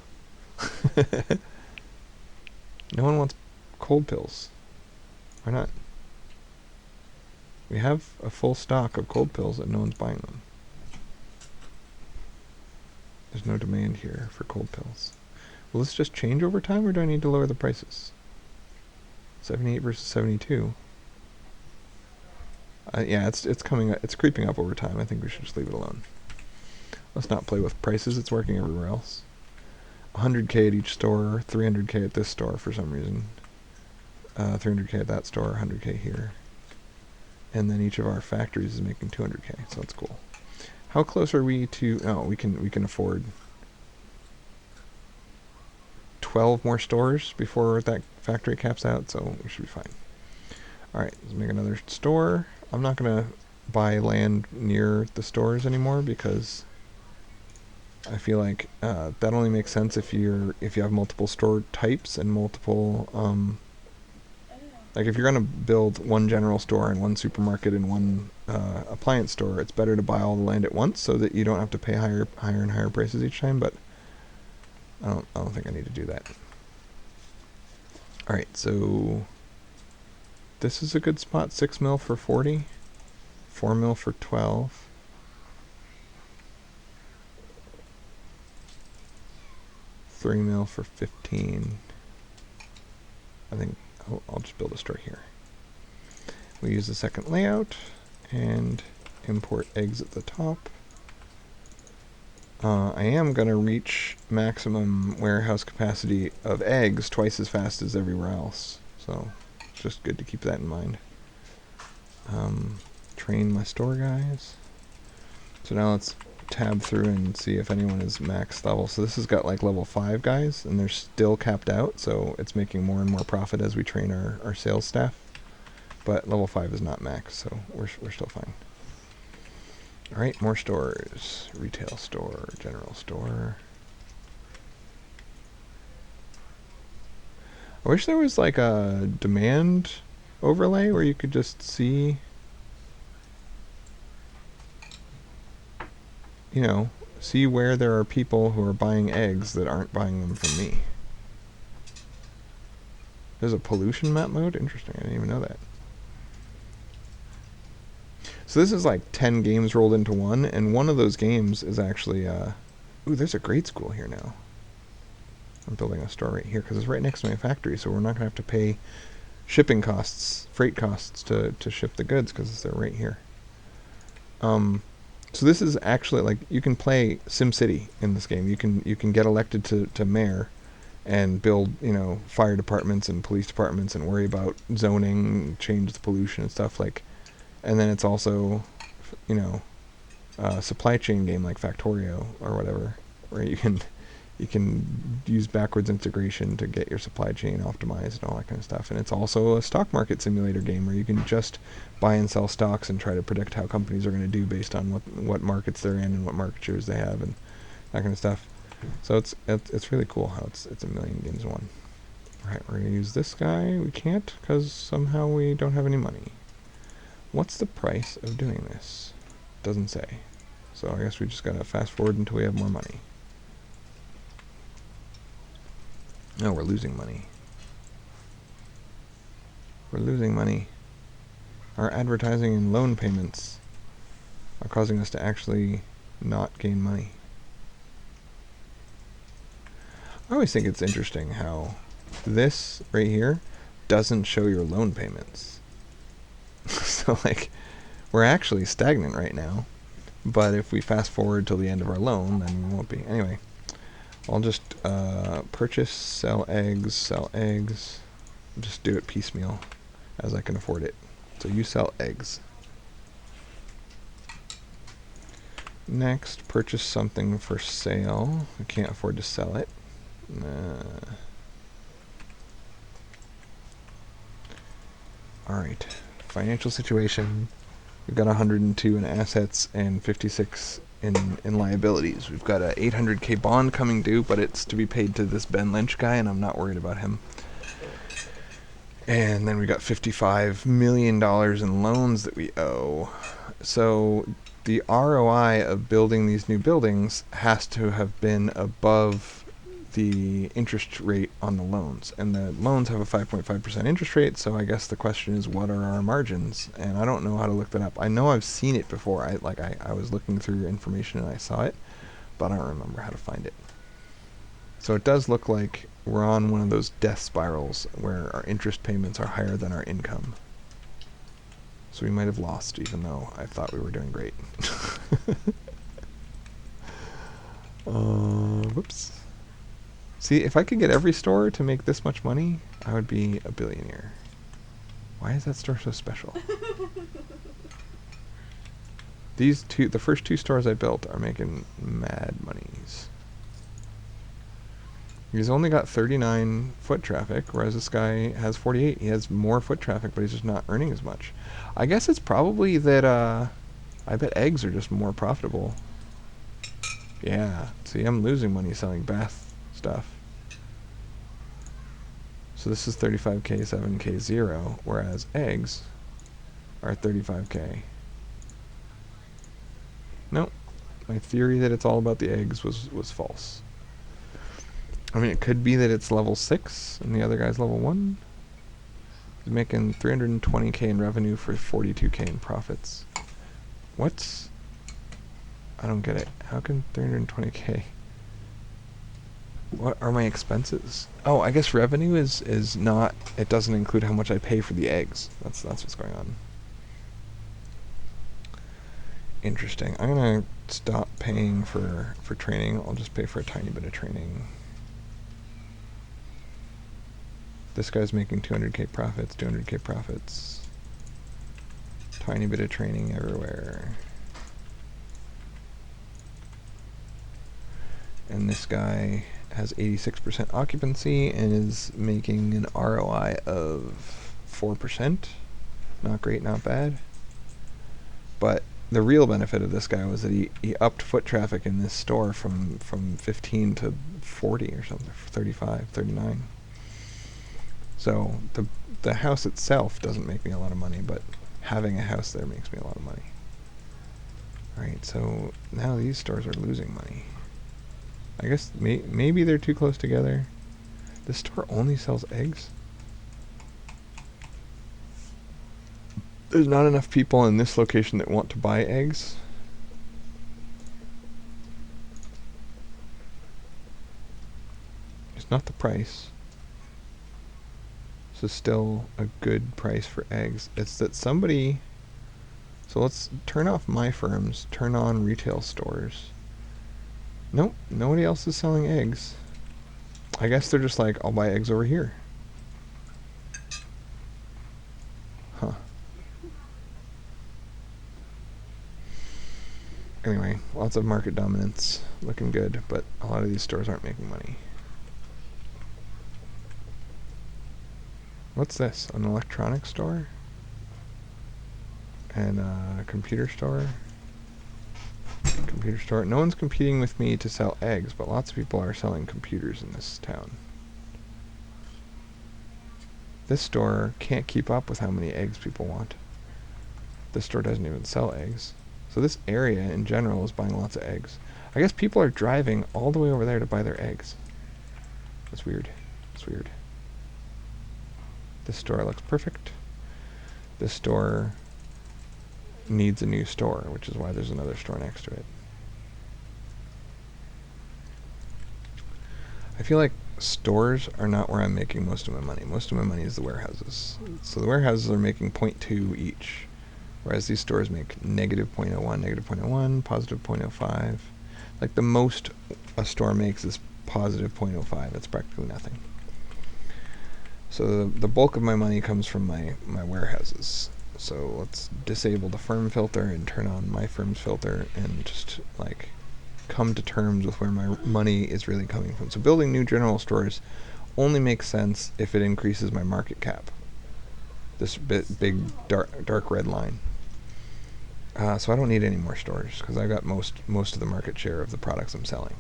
No one wants cold pills. Why not? We have a full stock of cold pills and no one's buying them. There's no demand here for cold pills. Will this just change over time, or do I need to lower the prices? 78 versus 72. Yeah, it's coming. It's creeping up over time. I think we should just leave it alone. Let's not play with prices. It's working everywhere else. 100k at each store, 300k at this store for some reason. 300k at that store, 100k here. And then each of our factories is making 200k, so that's cool. How close are we to? Oh, we can afford 12 more stores before that factory caps out, so we should be fine. Alright, let's make another store. I'm not going to buy land near the stores anymore because I feel like that only makes sense if you have multiple store types and multiple like if you're going to build one general store and one supermarket and one appliance store, it's better to buy all the land at once so that you don't have to pay higher and higher prices each time. But I don't think I need to do that. All right, so this is a good spot. 6 mil for 40, 4 mil for 12. $3 mil for 15. I think I'll just build a store here. We use the second layout and import eggs at the top. I am going to reach maximum warehouse capacity of eggs twice as fast as everywhere else. So it's just good to keep that in mind. Train my store guys. So now let's tab through and see if anyone is max level. So this has got like level 5 guys, and they're still capped out, so it's making more and more profit as we train our sales staff. But level 5 is not max, so we're still fine. Alright, more stores. Retail store, general store. I wish there was like a demand overlay where you could just see, you know, see where there are people who are buying eggs that aren't buying them from me. There's a pollution map mode? Interesting, I didn't even know that. So this is like 10 games rolled into one, and one of those games is actually, ooh, there's a grade school here now. I'm building a store right here because it's right next to my factory, so we're not going to have to pay shipping costs, freight costs to ship the goods because they're right here. So this is actually like, you can play SimCity in this game. You can get elected to mayor and build, you know, fire departments and police departments and worry about zoning, change the pollution and stuff like. And then it's also, you know, a supply chain game like Factorio or whatever, where you can use backwards integration to get your supply chain optimized and all that kind of stuff. And it's also a stock market simulator game where you can just buy and sell stocks and try to predict how companies are going to do based on what markets they're in and what market shares they have and that kind of stuff. So it's really cool how it's a million games in one. All right, we're going to use this guy. We can't because somehow we don't have any money. What's the price of doing this? Doesn't say. So I guess we just gotta fast forward until we have more money. No, we're losing money. We're losing money. Our advertising and loan payments are causing us to actually not gain money. I always think it's interesting how this right here doesn't show your loan payments. So like, we're actually stagnant right now, but if we fast forward till the end of our loan, then we won't be. Anyway, I'll just purchase, sell eggs, just do it piecemeal as I can afford it. So you sell eggs. Next, purchase something for sale. I can't afford to sell it. Alright. Financial situation. We've got 102 in assets and 56 in liabilities. We've got a 800k bond coming due, but it's to be paid to this Ben Lynch guy, and I'm not worried about him. And then we got $55 million in loans that we owe. So the ROI of building these new buildings has to have been above the interest rate on the loans, and the loans have a 5.5% interest rate, so I guess the question is, what are our margins? And I don't know how to look that up. I know I've seen it before. I was looking through your information and I saw it, but I don't remember how to find it. So it does look like we're on one of those death spirals where our interest payments are higher than our income. So we might have lost, even though I thought we were doing great. Whoops. See, if I could get every store to make this much money, I would be a billionaire. Why is that store so special? The first two stores I built are making mad monies. He's only got 39 foot traffic, whereas this guy has 48. He has more foot traffic, but he's just not earning as much. I guess it's probably that, I bet eggs are just more profitable. Yeah, see, I'm losing money selling bath stuff. So this is 35k, 7k, 0, whereas eggs are 35k. Nope. My theory that it's all about the eggs was false. I mean, it could be that it's level 6 and the other guy's level 1. He's making 320k in revenue for 42k in profits. What's... I don't get it. How can 320k... What are my expenses? Oh, I guess revenue is not... It doesn't include how much I pay for the eggs. That's what's going on. Interesting. I'm gonna stop paying for training. I'll just pay for a tiny bit of training. This guy's making 200k profits, 200k profits. Tiny bit of training everywhere. And this guy has 86% occupancy and is making an ROI of 4%. Not great, not bad. But the real benefit of this guy was that he upped foot traffic in this store from 15 to 40 or something, 35, 39. So the house itself doesn't make me a lot of money, but having a house there makes me a lot of money. Alright, so now these stores are losing money. I guess maybe they're too close together. This store only sells eggs? There's not enough people in this location that want to buy eggs. It's not the price. This is still a good price for eggs. It's that somebody... So let's turn off my firms, turn on retail stores. Nope, nobody else is selling eggs. I guess they're just like, I'll buy eggs over here. Huh. Anyway, lots of market dominance. Looking good, but a lot of these stores aren't making money. What's this? An electronics store? And a computer store? Computer store. No one's competing with me to sell eggs, but lots of people are selling computers in this town. This store can't keep up with how many eggs people want. This store doesn't even sell eggs. So this area in general is buying lots of eggs. I guess people are driving all the way over there to buy their eggs. That's weird. That's weird. This store looks perfect. This store needs a new store, which is why there's another store next to it. I feel like stores are not where I'm making most of my money. Most of my money is the warehouses. So the warehouses are making 0.2 each, whereas these stores make negative 0.01, negative 0.01, positive 0.05. Like the most a store makes is positive 0.05. It's practically nothing. So the bulk of my money comes from my warehouses. So let's disable the firm filter and turn on my firm's filter and just like come to terms with where my money is really coming from. So building new general stores only makes sense if it increases my market cap. This big dark red line. So I don't need any more stores because I got most of the market share of the products I'm selling.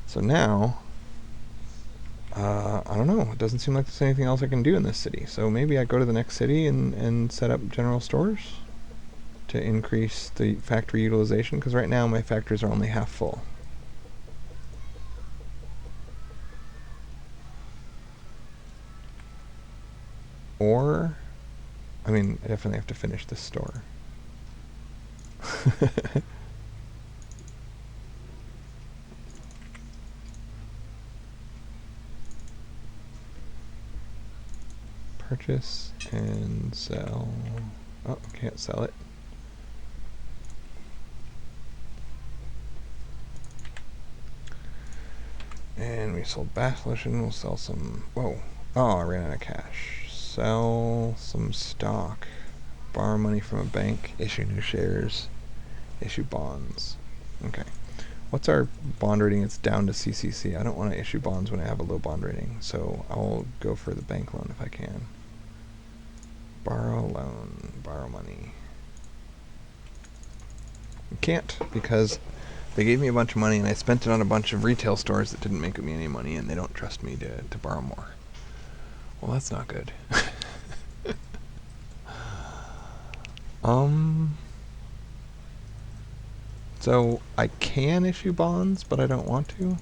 So now, I don't know. It doesn't seem like there's anything else I can do in this city. So maybe I go to the next city and set up general stores to increase the factory utilization, because right now my factories are only half full. Or, I mean, I definitely have to finish this store. Purchase and sell. Oh, can't sell it. And we sold bath lotion. We'll sell some. Whoa. Oh, I ran out of cash. Sell some stock. Borrow money from a bank. Issue new shares. Issue bonds. Okay. What's our bond rating? It's down to CCC. I don't want to issue bonds when I have a low bond rating, so I'll go for the bank loan if I can. Borrow loan. Borrow money. Can't, because they gave me a bunch of money and I spent it on a bunch of retail stores that didn't make me any money, and they don't trust me to borrow more. Well, that's not good. So I can issue bonds, but I don't want to.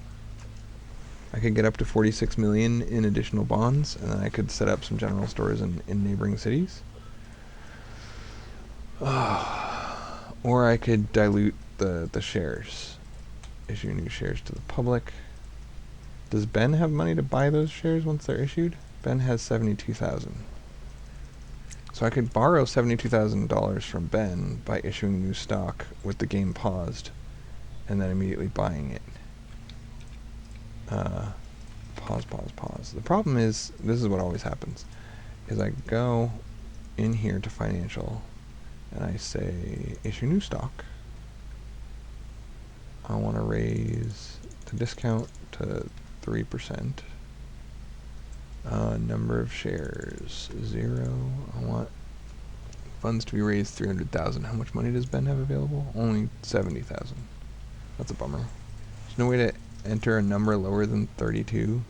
I could get up to 46 million in additional bonds, and then I could set up some general stores in neighboring cities. Or I could dilute the shares, issue new shares to the public. Does Ben have money to buy those shares once they're issued? Ben has 72,000. So I could borrow $72,000 from Ben by issuing new stock with the game paused, and then immediately buying it. Pause. The problem is, this is what always happens, is I go in here to financial, and I say issue new stock. I want to raise the discount to 3%. Number of shares 0. I want funds to be raised 300,000. How much money does Ben have available? Only 70,000. That's a bummer. There's no way to enter a number lower than 32.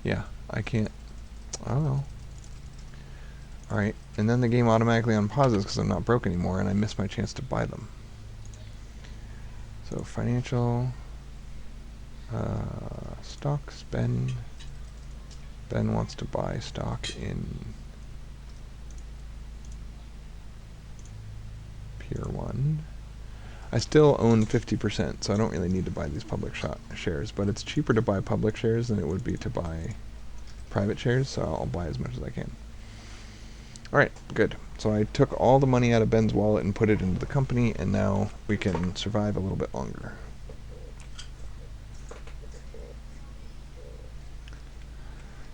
Yeah, I can't. I don't know. Alright, and then the game automatically unpauses because I'm not broke anymore and I miss my chance to buy them. So financial, stocks, Ben wants to buy stock in Pier 1. I still own 50%, so I don't really need to buy these public shares, but it's cheaper to buy public shares than it would be to buy private shares, so I'll buy as much as I can. Alright, good. So I took all the money out of Ben's wallet and put it into the company, and now we can survive a little bit longer.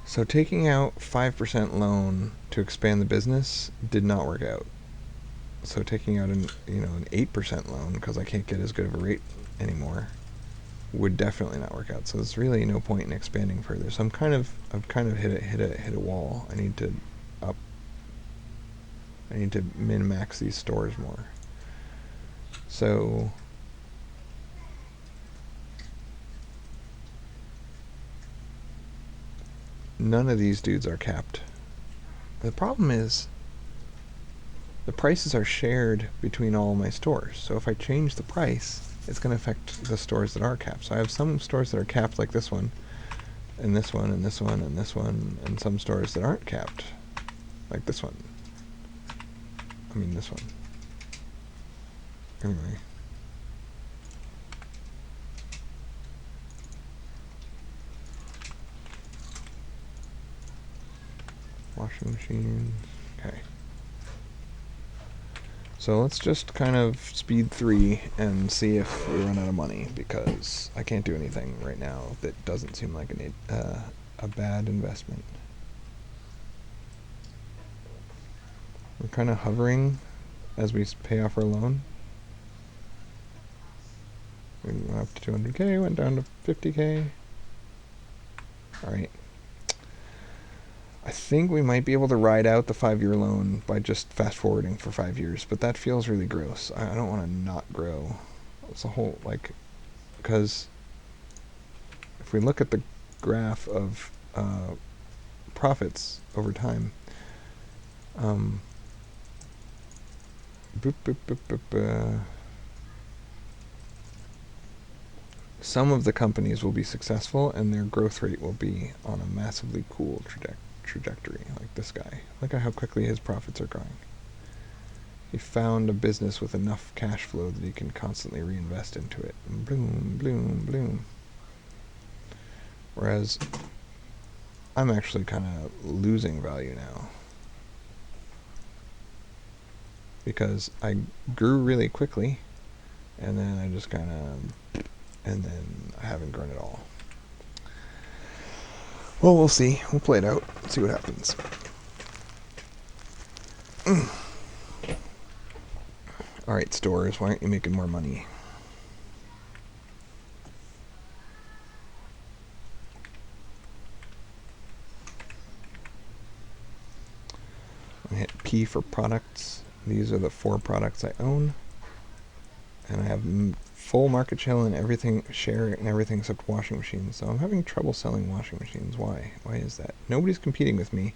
So taking out 5% loan to expand the business did not work out. So taking out an 8% loan, because I can't get as good of a rate anymore, would definitely not work out. So there's really no point in expanding further. So I've kind of hit a wall. I need to min-max these stores more. So none of these dudes are capped. The problem is the prices are shared between all my stores. So if I change the price, it's going to affect the stores that are capped. So I have some stores that are capped, like this one, and this one, and this one, and this one, and some stores that aren't capped, like this one. I mean this one. Anyway. Washing machines. Okay. So let's just kind of speed 3 and see if we run out of money, because I can't do anything right now that doesn't seem like a bad investment. We're kind of hovering as we pay off our loan. We went up to 200k, went down to 50k. Alright. I think we might be able to ride out the 5-year loan by just fast forwarding for 5 years, but that feels really gross. I don't want to not grow. It's a whole, because if we look at the graph of profits over time, some of the companies will be successful and their growth rate will be on a massively cool trajectory, like this guy. Look at how quickly his profits are growing. He found a business with enough cash flow that he can constantly reinvest into it. Bloom, bloom, bloom. Whereas I'm actually kind of losing value now, because I grew really quickly and then I just and then I haven't grown at all. Well, we'll see. We'll play it out. See what happens. Alright, stores. Why aren't you making more money? I hit P for products. These are the 4 products I own. And I have full market share in everything except washing machines. So I'm having trouble selling washing machines. Why? Why is that? Nobody's competing with me,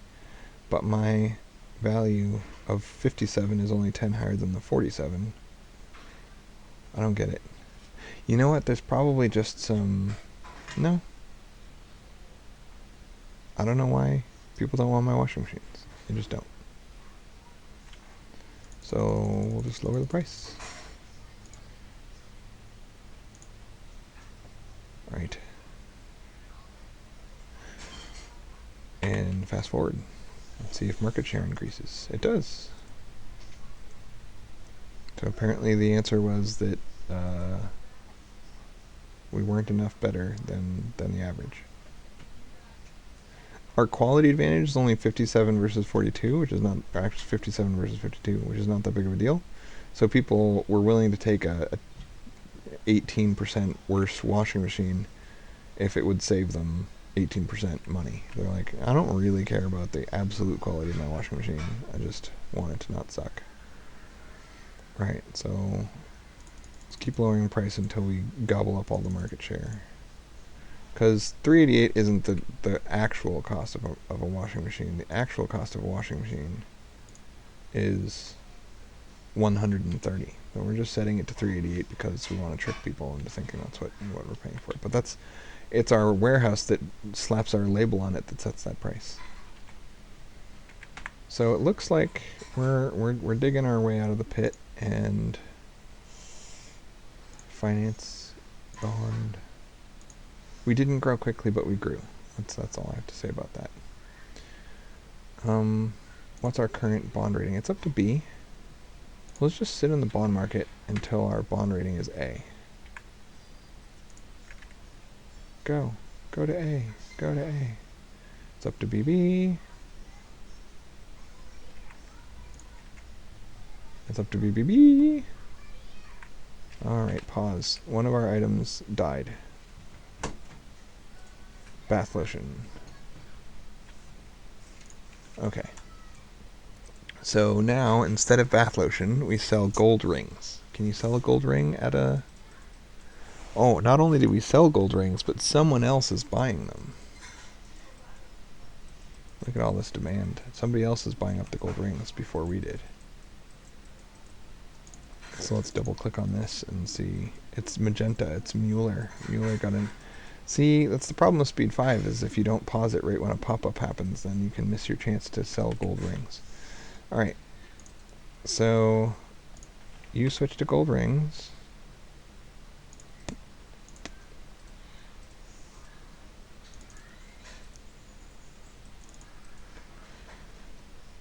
but my value of 57 is only 10 higher than the 47. I don't get it. You know what? There's probably just some... No. I don't know why people don't want my washing machines. They just don't. So we'll just lower the price. Right. And fast forward. Let's see if market share increases. It does. So apparently the answer was that we weren't enough better than the average. Our quality advantage is only 57 versus 42, which is not, actually 57 versus 52, which is not that big of a deal. So people were willing to take a 18% worse washing machine if it would save them 18% money. They're like, I don't really care about the absolute quality of my washing machine. I just want it to not suck. Right, so let's keep lowering the price until we gobble up all the market share. Because $388 isn't the actual cost of a washing machine. The actual cost of a washing machine is $130. So we're just setting it to $388 because we want to trick people into thinking that's what we're paying for it. But it's our warehouse that slaps our label on it that sets that price. So it looks like we're digging our way out of the pit, and finance bond. We didn't grow quickly, but we grew. That's all I have to say about that. What's our current bond rating? It's up to B. Let's just sit in the bond market until our bond rating is A. Go to A. Go to A. It's up to BB. It's up to BBB. Alright, pause. One of our items died. Bath lotion. Okay. So now, instead of bath lotion, we sell gold rings. Can you sell a gold ring at a... Oh, not only do we sell gold rings, but someone else is buying them. Look at all this demand. Somebody else is buying up the gold rings before we did. So let's double click on this and see. It's magenta. It's Mueller. Mueller got in. See, that's the problem with Speed 5, is if you don't pause it right when a pop-up happens, then you can miss your chance to sell gold rings. Alright. So, you switch to gold rings.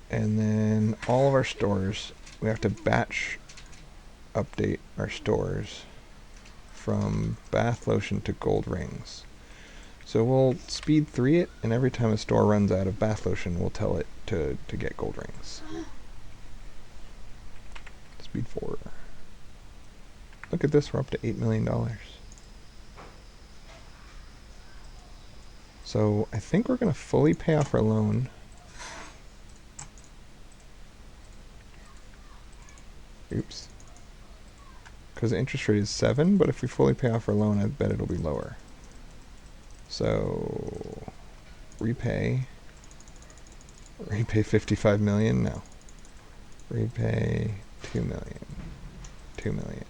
And then all of our stores, we have to batch update our stores from bath lotion to gold rings. So we'll speed 3 it, and every time a store runs out of bath lotion, we'll tell it to get gold rings. Speed 4. Look at this, we're up to $8 million. So I think we're going to fully pay off our loan. Oops. Because the interest rate is 7, but if we fully pay off our loan, I bet it'll be lower. So, repay 55 million? No. Repay 2 million. 2 million.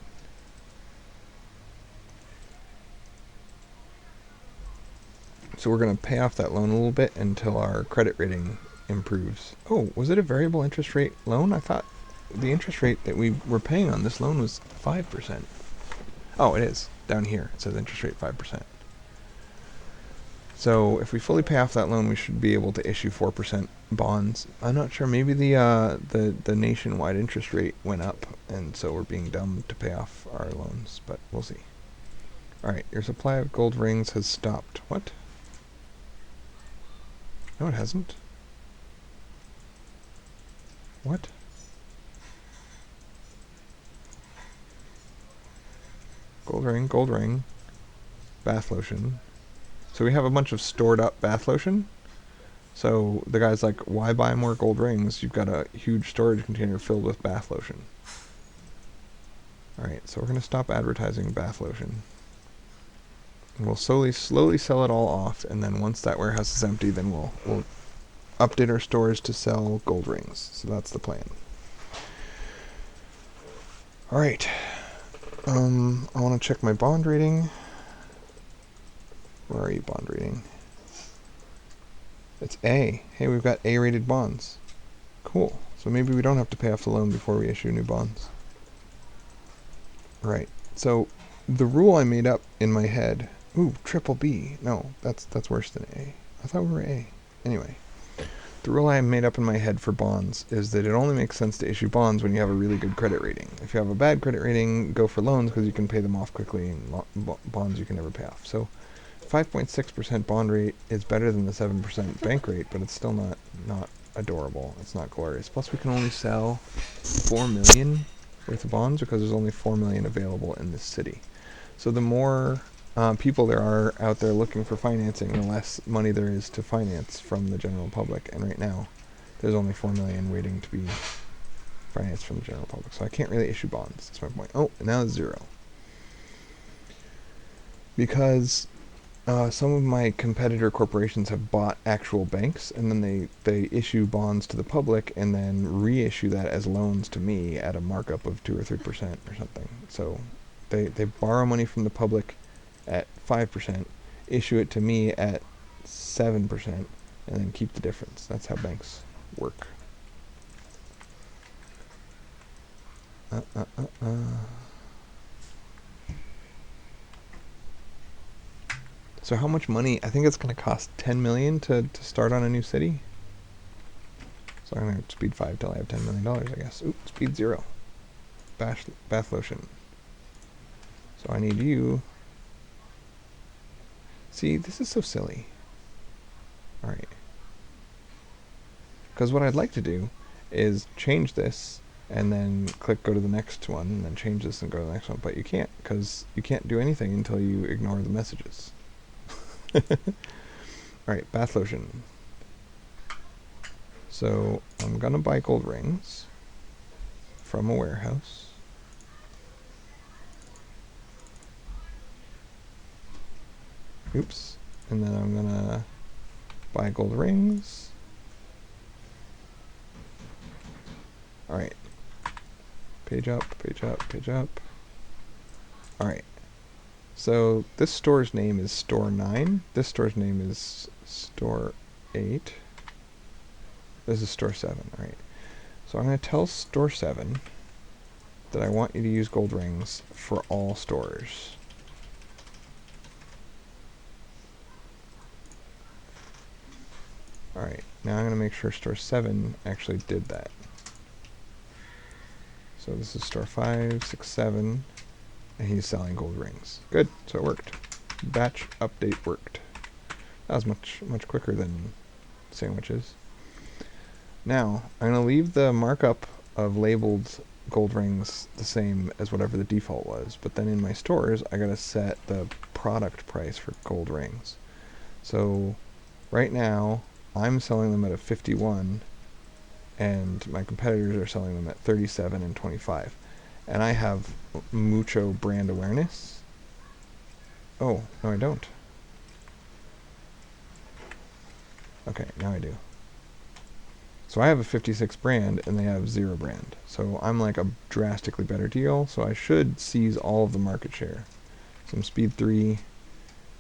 So we're going to pay off that loan a little bit until our credit rating improves. Oh, was it a variable interest rate loan? I thought the interest rate that we were paying on this loan was 5%. Oh, it is. Down here, it says interest rate 5%. So if we fully pay off that loan, we should be able to issue 4% bonds. I'm not sure. Maybe the nationwide interest rate went up, and so we're being dumb to pay off our loans, but we'll see. Alright, your supply of gold rings has stopped. What? No, it hasn't. What? Gold ring, bath lotion. So we have a bunch of stored up bath lotion. So the guy's like, why buy more gold rings? You've got a huge storage container filled with bath lotion. Alright, so we're going to stop advertising bath lotion. And we'll slowly sell it all off, and then once that warehouse is empty, then we'll update our stores to sell gold rings. So that's the plan. All right. I want to check my bond rating. Where are you, bond rating? It's A. Hey, we've got A-rated bonds. Cool. So maybe we don't have to pay off the loan before we issue new bonds. Right. So the rule I made up in my head. Ooh, triple B. No, that's worse than A. I thought we were A. Anyway, the rule I made up in my head for bonds is that it only makes sense to issue bonds when you have a really good credit rating. If you have a bad credit rating, go for loans because you can pay them off quickly, and bonds you can never pay off. So 5.6% bond rate is better than the 7% bank rate, but it's still not adorable. It's not glorious. Plus, we can only sell 4 million worth of bonds because there's only 4 million available in this city. So the more people there are out there looking for financing, the less money there is to finance from the general public. And right now, there's only 4 million waiting to be financed from the general public. So I can't really issue bonds. That's my point. Oh, and now it's 0. Because some of my competitor corporations have bought actual banks, and then they issue bonds to the public and then reissue that as loans to me at a markup of 2 or 3% or something. So they borrow money from the public at 5%, issue it to me at 7%, and then keep the difference. That's how banks work. So how much money? I think it's going to cost 10 million to start on a new city. So I'm going to speed 5 till I have $10 million, I guess. Ooh, speed 0. Bath lotion. So I need you. See, this is so silly. Alright. Because what I'd like to do is change this and then click go to the next one, and then change this and go to the next one. But you can't, because you can't do anything until you ignore the messages. Alright, bath lotion. So I'm going to buy gold rings from a warehouse. Oops. And then I'm going to buy gold rings. Alright. Page up, page up, page up. Alright. So this store's name is Store 9. This store's name is Store 8. This is Store 7. Alright. So I'm going to tell Store 7 that I want you to use gold rings for all stores. Alright, now I'm going to make sure Store 7 actually did that. So this is Store 5, 6, 7, and he's selling gold rings. Good, so it worked. Batch update worked. That was much quicker than sandwiches. Now, I'm going to leave the markup of labeled gold rings the same as whatever the default was, but then in my stores, I got to set the product price for gold rings. So right now, I'm selling them at a 51, and my competitors are selling them at 37 and 25. And I have mucho brand awareness. Oh, no I don't. Okay, now I do. So I have a 56 brand, and they have 0 brand. So I'm like a drastically better deal, so I should seize all of the market share. So I'm speed 3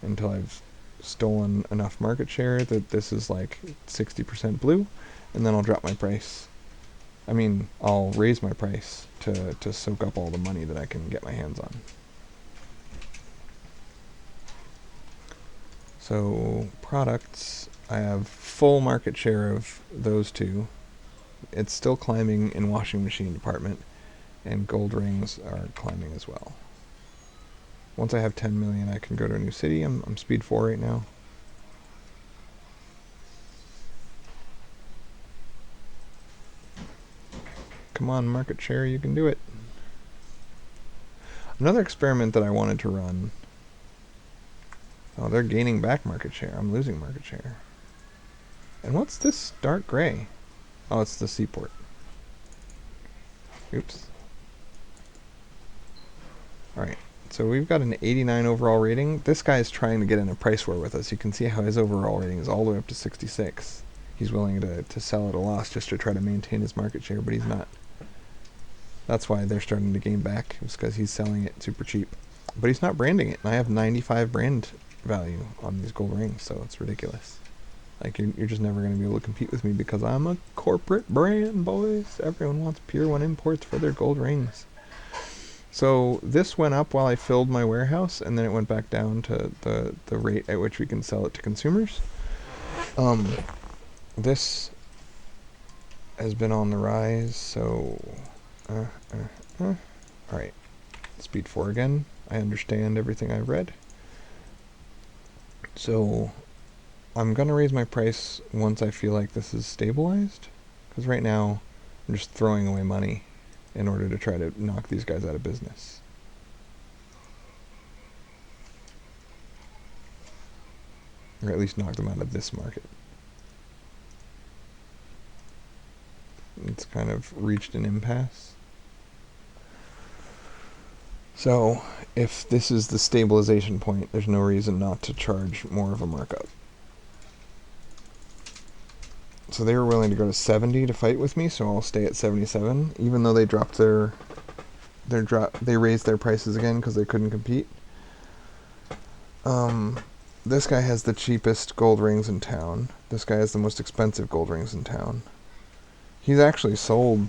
until I've stolen enough market share that this is like 60% blue, and then I'll drop my price. I mean, I'll raise my price to soak up all the money that I can get my hands on. So products, I have full market share of those two. It's still climbing in washing machine department, and gold rings are climbing as well. Once I have 10 million, I can go to a new city. I'm speed 4 right now. Come on, market share, you can do it. Another experiment that I wanted to run. Oh, they're gaining back market share. I'm losing market share. And what's this dark gray? Oh, it's the seaport. Oops. Alright, so we've got an 89 overall rating. This guy's trying to get in a price war with us. You can see how his overall rating is all the way up to 66. he's willing to sell at a loss just to try to maintain his market share, but he's not. That's why they're starting to gain back, is because he's selling it super cheap. But he's not branding it, and I have 95 brand value on these gold rings, so it's ridiculous. Like, you're just never going to be able to compete with me because I'm a corporate brand, boys. Everyone wants Pier 1 imports for their gold rings. So this went up while I filled my warehouse, and then it went back down to the rate at which we can sell it to consumers. This has been on the rise, so... Alright, speed 4 again. I understand everything I read. So... I'm going to raise my price once I feel like this is stabilized, because right now I'm just throwing away money in order to try to knock these guys out of business. Or at least knock them out of this market. It's kind of reached an impasse. So if this is the stabilization point, there's no reason not to charge more of a markup. So they were willing to go to 70 to fight with me, so I'll stay at 77, even though they dropped they raised their prices again because they couldn't compete. This guy has the cheapest gold rings in town. This guy has the most expensive gold rings in town. He's actually sold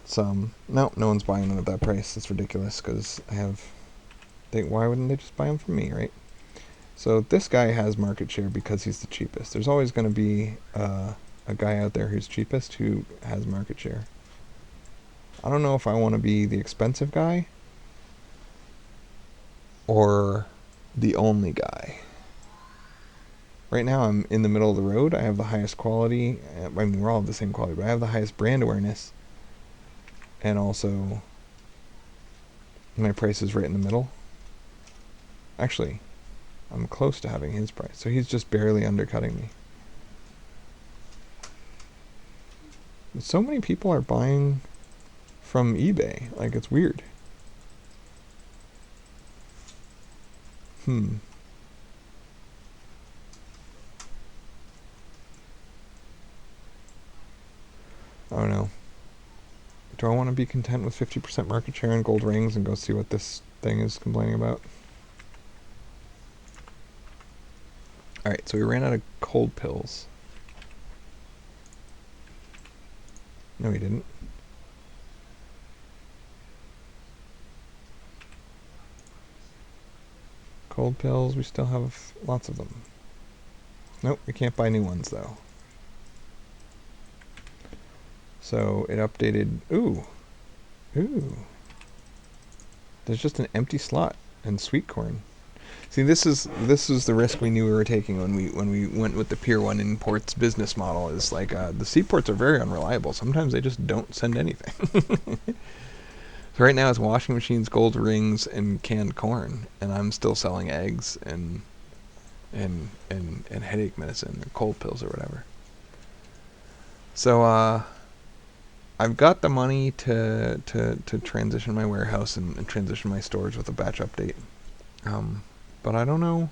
some. No one's buying them at that price. That's ridiculous because why wouldn't they just buy them from me, right? So this guy has market share because he's the cheapest. There's always going to be a guy out there who's cheapest who has market share. I don't know if I want to be the expensive guy or the only guy. Right now I'm in the middle of the road. I have the highest quality. I mean, we're all the same quality, but I have the highest brand awareness. And also, my price is right in the middle. Actually, I'm close to having his price. So he's just barely undercutting me. So many people are buying from eBay. Like, it's weird. I don't know. Do I want to be content with 50% market share in gold rings and go see what this thing is complaining about? Alright, so we ran out of cold pills. No, we didn't. Cold pills, we still have lots of them. Nope, we can't buy new ones though. So it updated. Ooh. There's just an empty slot in sweet corn. See, this is the risk we knew we were taking when we went with the Pier 1 imports business model. Is like the seaports are very unreliable. Sometimes they just don't send anything. So right now it's washing machines, gold rings, and canned corn, and I'm still selling eggs and headache medicine or cold pills or whatever. So I've got the money to transition my warehouse and transition my storage with a batch update. But I don't know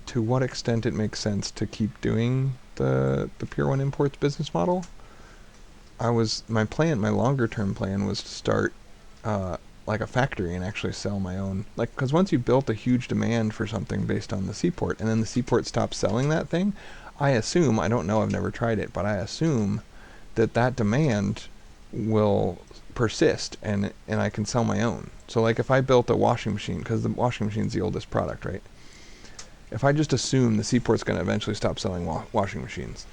to what extent it makes sense to keep doing the Pier 1 imports business model. My longer term plan was to start like a factory and actually sell my own, like, because once you built a huge demand for something based on the seaport and then the seaport stops selling that thing, I assume, I don't know, I've never tried it, but I assume that demand will persist and I can sell my own. So like if I built a washing machine, because the washing machine's the oldest product, right? If I just assume the seaport's going to eventually stop selling washing machines,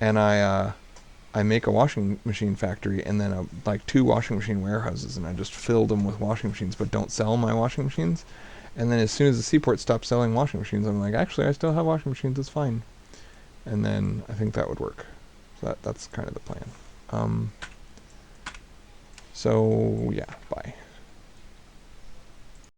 and I make a washing machine factory and then like 2 washing machine warehouses, and I just fill them with washing machines but don't sell my washing machines, and then as soon as the seaport stops selling washing machines, I'm like, actually I still have washing machines, it's fine. And then I think that would work. So that's kind of the plan. So yeah, bye.